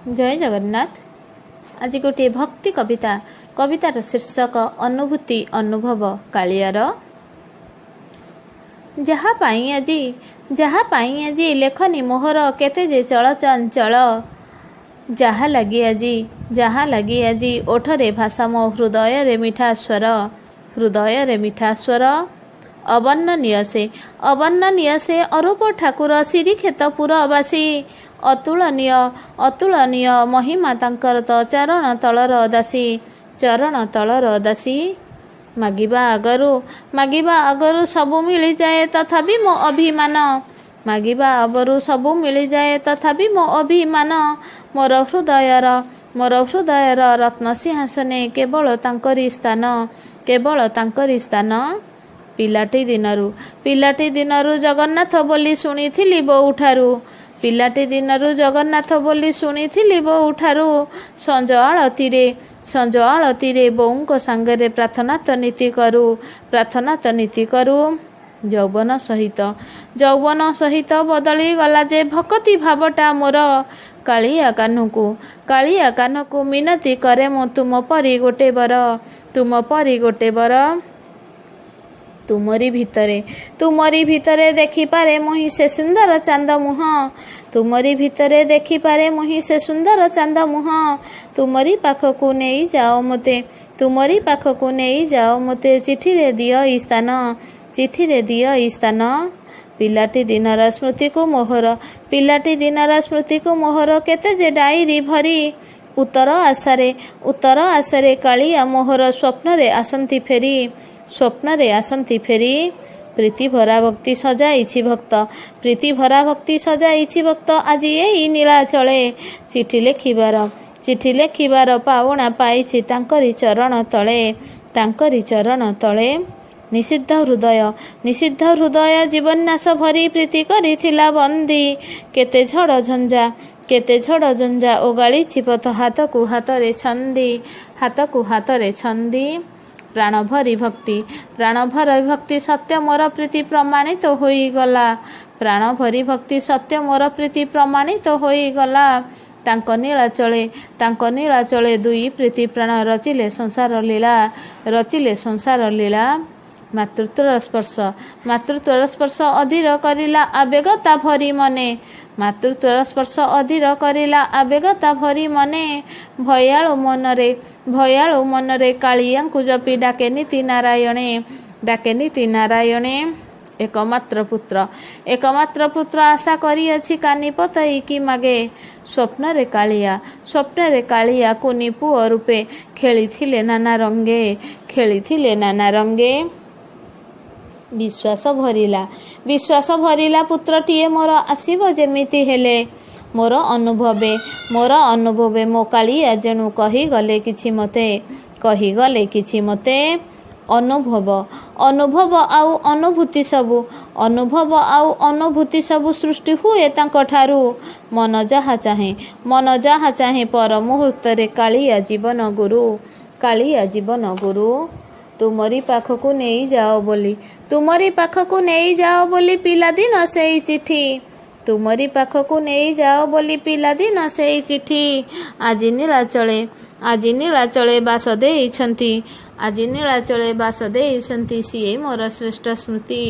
जय जगन्नाथ। आज गोटे भक्ति कविता कवितार शीर्षक अनुभूति अनुभव कालियार। जहाँ पाई आजी लेखनी मोहर केते जे चल चंचल। जहाँ लगी आजी ओठरे भाषा मो हृदय रे मिठा स्वर अवर्णनीय से अरूप ठाकुर श्रीक्षेत्रपुरवासी अतुलनीय महिमा तांकर तो चरण तलर दासी। मागिबा आगरू सबु मिली जाए तथापि मो अभिमान। मो अभिमान मोर हृदयर रत्न सिंहासने केवल तांकरी स्थान। पिलाटी दिनरू जगन्नाथ बोली शुणिथिली बोउठारू संज आळतीरे बोउंको सांगरे प्रार्थना तो नीति करू। यौवन सहित बदली गला जे भक्ति भावटा मोर। कालिया कानकू मिनती करे मो तुम परी गोटे बर। तुमरी भितरे देखिपारे मुही से सुंदर चांद मुह। तुमरी पाखकू नहीं जाओ मते चिठी रे दियो स्थान। पिलाटी दिनर स्मृति को मोहर केते जे डायरी भरी। उत्तर आशारे कालिया मोहर स्वप्न रे आसंती फेरी। प्रीति भरा भक्ति सजाइछि भक्त आज एई नीलाचले। चिठी लेखिबार पावना पाइछि तांकरी चरण तले। निषिद्ध हृदय जीवन्यास भरी प्रीति करिथिला बंदी। केते झड़ झंझा ओगाळिछि पथ हाथकू हातरे छंदी। प्राण भरी भक्ति सत्य मोर प्रीति प्रमाणित होईगला। तांको नीलाचले दुई प्रीति प्राण रचिले संसार लीला। मातृत्वर स्पर्श अधीर करिला आवेगता भरी मने। भयाळु मनरे कालियांकु जपी डाके नीति नारायणे। एकमात्र पुत्र आशा करिअछि कानी पतई कि मागे। स्वप्न रे कालिया कुनी पुओ रूपे खेलिथिले नाना रंगे। विश्वास भरिला पुत्रटिए मोर आसीब जेमिति हेले। मोर अनुभवे मो कालिया जेणु कहिगले किछि मते। अनुभव आउ अनुभूति सबु सृष्टि हुए तांको ठारू। मन जहा चाहे पर मुहूर्त रे कालिया जीवन गुरु। तुमरी पाखकू नहीं जाओ बोली पिलादिन सेई चिठी। আজি नीलाचले बास देइछंती सिए मोर श्रेष्ठ स्मृति।